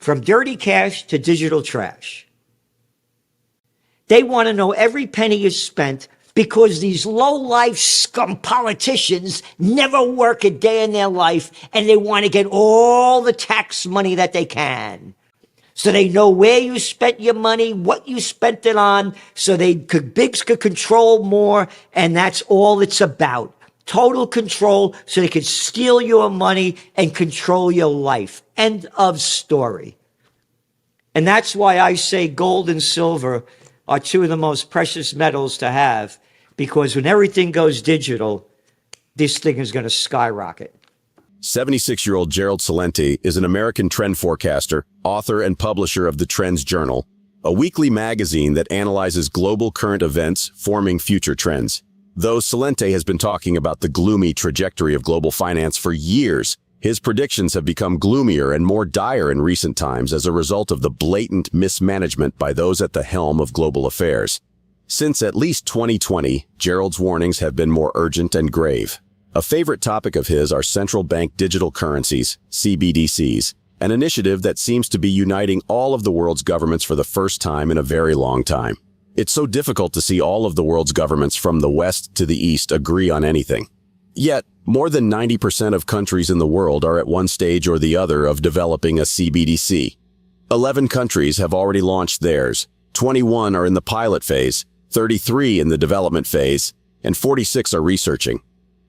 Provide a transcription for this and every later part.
from dirty cash to digital trash. They want to know every penny is spent because these low-life scum politicians never work a day in their life, and they want to get all the tax money that they can. So they know where you spent your money, what you spent it on, so bigs could control more, and that's all it's about. Total control, so they could steal your money and control your life. End of story. And that's why I say gold and silver are two of the most precious metals to have, because when everything goes digital, this thing is going to skyrocket. 76-year-old Gerald Celente is an American trend forecaster, author, and publisher of the Trends Journal, a weekly magazine that analyzes global current events, forming future trends. Though Celente has been talking about the gloomy trajectory of global finance for years, his predictions have become gloomier and more dire in recent times as a result of the blatant mismanagement by those at the helm of global affairs. Since at least 2020, Gerald's warnings have been more urgent and grave. A favorite topic of his are central bank digital currencies, CBDCs, an initiative that seems to be uniting all of the world's governments for the first time in a very long time. It's so difficult to see all of the world's governments from the west to the east agree on anything. Yet, more than 90% of countries in the world are at one stage or the other of developing a CBDC. 11 countries have already launched theirs, 21 are in the pilot phase, 33 in the development phase, and 46 are researching.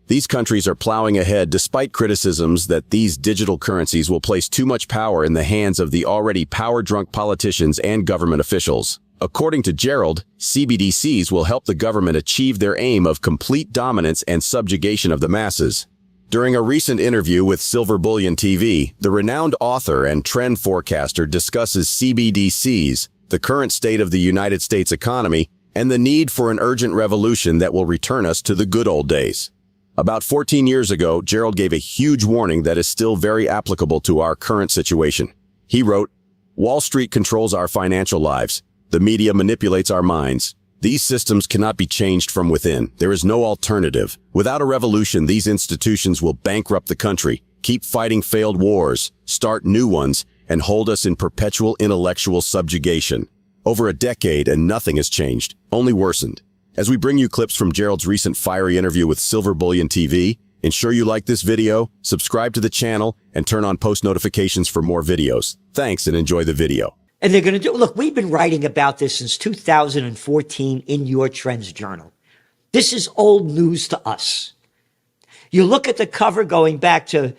These countries are plowing ahead despite criticisms that these digital currencies will place too much power in the hands of the already power-drunk politicians and government officials. According to Gerald, CBDCs will help the government achieve their aim of complete dominance and subjugation of the masses. During a recent interview with Silver Bullion TV, the renowned author and trend forecaster discusses CBDCs, the current state of the United States economy, and the need for an urgent revolution that will return us to the good old days. About 14 years ago, Gerald gave a huge warning that is still very applicable to our current situation. He wrote, "Wall Street controls our financial lives. The media manipulates our minds. These systems cannot be changed from within. There is no alternative. Without a revolution, these institutions will bankrupt the country, keep fighting failed wars, start new ones, and hold us in perpetual intellectual subjugation. Over a decade and nothing has changed, only worsened." As we bring you clips from Gerald's recent fiery interview with Silver Bullion TV, ensure you like this video, subscribe to the channel, and turn on post notifications for more videos. Thanks and enjoy the video. And they're going to do, look, we've been writing about this since 2014 in your Trends Journal. This is old news to us. You look at the cover going back to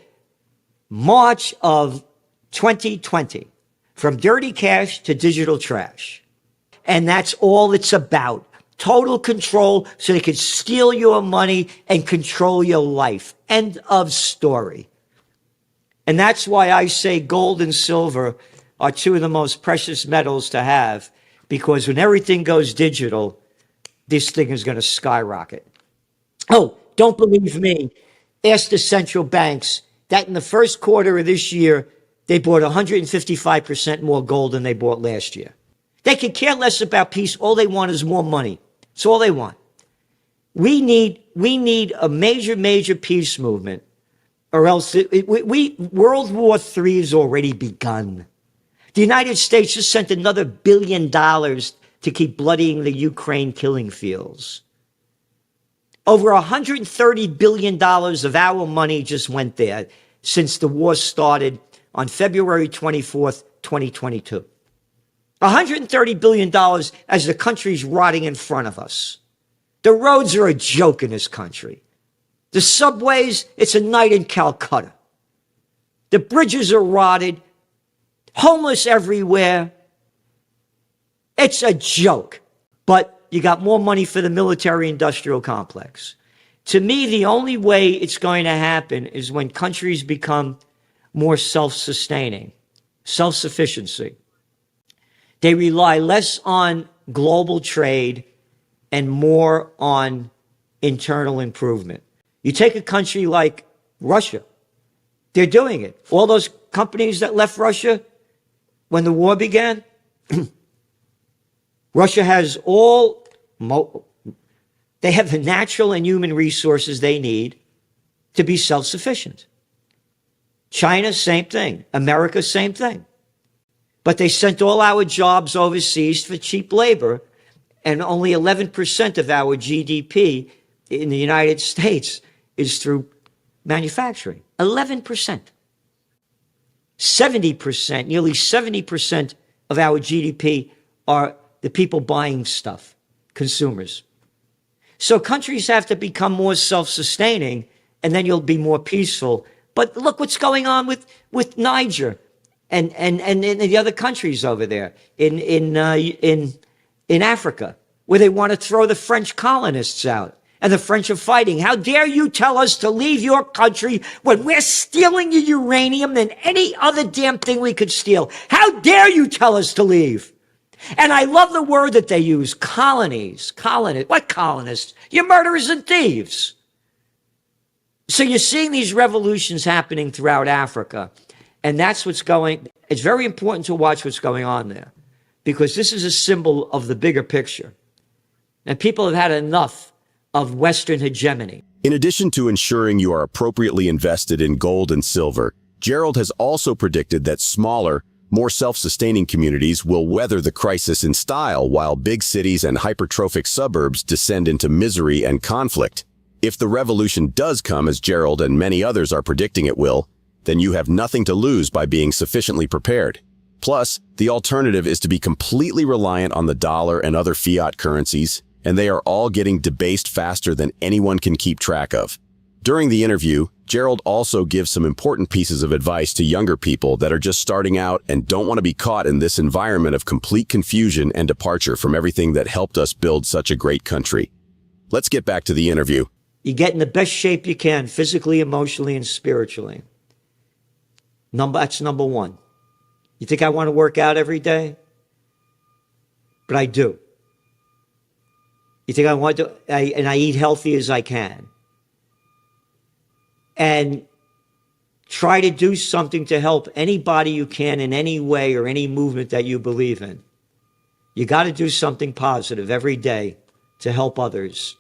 March of 2020, from dirty cash to digital trash. And that's all it's about. Total control, so they can steal your money and control your life. End of story. And that's why I say gold and silver are two of the most precious metals to have, because when everything goes digital, this thing is going to skyrocket. Oh, don't believe me. Ask the central banks that in the first quarter of this year, they bought 155% more gold than they bought last year. They could care less about peace. All they want is more money. That's all they want. We need a major peace movement, or else World War III has already begun. The United States just sent another $1 billion to keep bloodying the Ukraine killing fields. Over $130 billion of our money just went there since the war started on February 24th, 2022. $130 billion as the country's rotting in front of us. The roads are a joke in this country. The subways, it's a night in Calcutta. The bridges are rotted. Homeless everywhere. It's a joke. But you got more money for the military-industrial complex. To me, the only way it's going to happen is when countries become more self-sustaining, self-sufficiency. They rely less on global trade and more on internal improvement. You take a country like Russia. They're doing it. All those companies that left Russia when the war began, Russia has they have the natural and human resources they need to be self-sufficient. China, same thing. America, same thing. But they sent all our jobs overseas for cheap labor, and only 11% of our GDP in the United States is through manufacturing. 11%. 70%, nearly 70% of our GDP are the people buying stuff, consumers. So countries have to become more self-sustaining, and then you'll be more peaceful. But look what's going on with Niger and the other countries over there in Africa, where they want to throw the French colonists out. And the French are fighting. How dare you tell us to leave your country when we're stealing your uranium than any other damn thing we could steal? How dare you tell us to leave? And I love the word that they use, colonies. Colonists. What colonists? You're murderers and thieves. So you're seeing these revolutions happening throughout Africa. And that's what's going, it's very important to watch what's going on there, because this is a symbol of the bigger picture. And people have had enough of Western hegemony. In addition to ensuring you are appropriately invested in gold and silver, Gerald has also predicted that smaller, more self-sustaining communities will weather the crisis in style, while big cities and hypertrophic suburbs descend into misery and conflict. If the revolution does come, as Gerald and many others are predicting it will, then you have nothing to lose by being sufficiently prepared. Plus, the alternative is to be completely reliant on the dollar and other fiat currencies, and they are all getting debased faster than anyone can keep track of. During the interview, Gerald also gives some important pieces of advice to younger people that are just starting out and don't want to be caught in this environment of complete confusion and departure from everything that helped us build such a great country. Let's get back to the interview. You get in the best shape you can, physically, emotionally, and spiritually. That's number one. You think I want to work out every day? But I do. You think I want to, and I eat healthy as I can. And try to do something to help anybody you can in any way or any movement that you believe in. You got to do something positive every day to help others.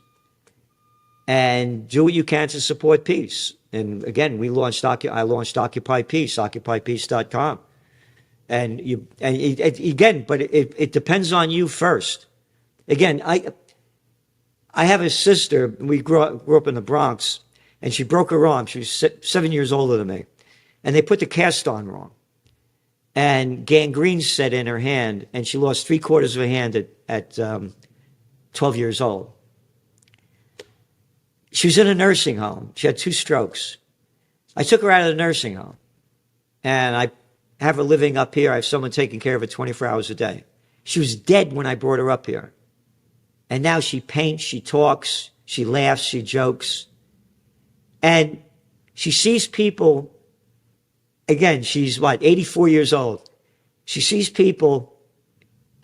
And do what you can to support peace. And again, I launched Occupy Peace, occupypeace.com. And it depends on you first. Again, I have a sister, we grew up in the Bronx, and she broke her arm. She was 7 years older than me. And they put the cast on wrong. And gangrene set in her hand, and she lost 3/4 of her hand at 12 years old. She was in a nursing home. She had 2 strokes. I took her out of the nursing home. And I have her living up here. I have someone taking care of her 24 hours a day. She was dead when I brought her up here. And now she paints, she talks, she laughs, she jokes. And she sees people, again, she's 84 years old. She sees people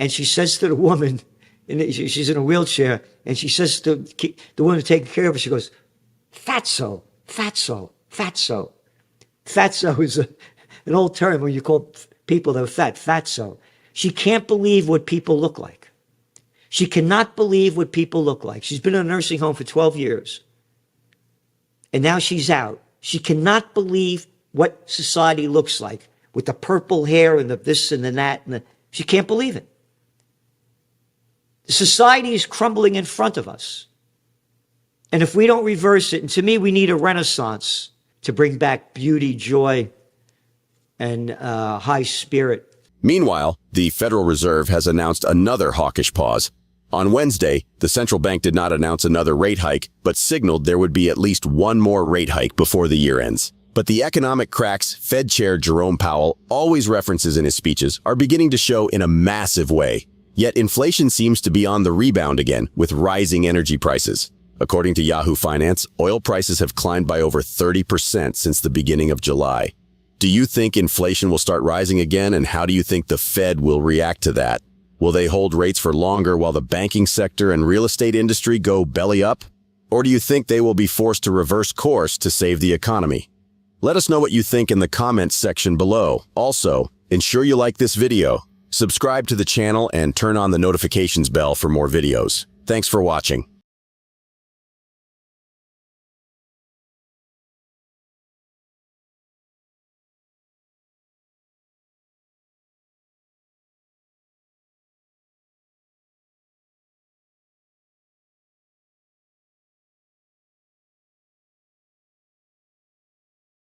and she says to the woman, she's in a wheelchair, and she says to the woman taking care of her, she goes, fatso, fatso, fatso. Fatso is an old term when you call people that are fat, fatso. She can't believe what people look like. She cannot believe what people look like. She's been in a nursing home for 12 years. And now she's out. She cannot believe what society looks like with the purple hair and the this and the that. She can't believe it. Society is crumbling in front of us. And if we don't reverse it, and to me, we need a renaissance to bring back beauty, joy, and high spirit. Meanwhile, the Federal Reserve has announced another hawkish pause. On Wednesday, the central bank did not announce another rate hike, but signaled there would be at least one more rate hike before the year ends. But the economic cracks Fed Chair Jerome Powell always references in his speeches are beginning to show in a massive way. Yet inflation seems to be on the rebound again, with rising energy prices. According to Yahoo Finance, oil prices have climbed by over 30% since the beginning of July. Do you think inflation will start rising again, and how do you think the Fed will react to that? Will they hold rates for longer while the banking sector and real estate industry go belly up? Or do you think they will be forced to reverse course to save the economy? Let us know what you think in the comments section below. Also, ensure you like this video, subscribe to the channel, and turn on the notifications bell for more videos. Thanks for watching.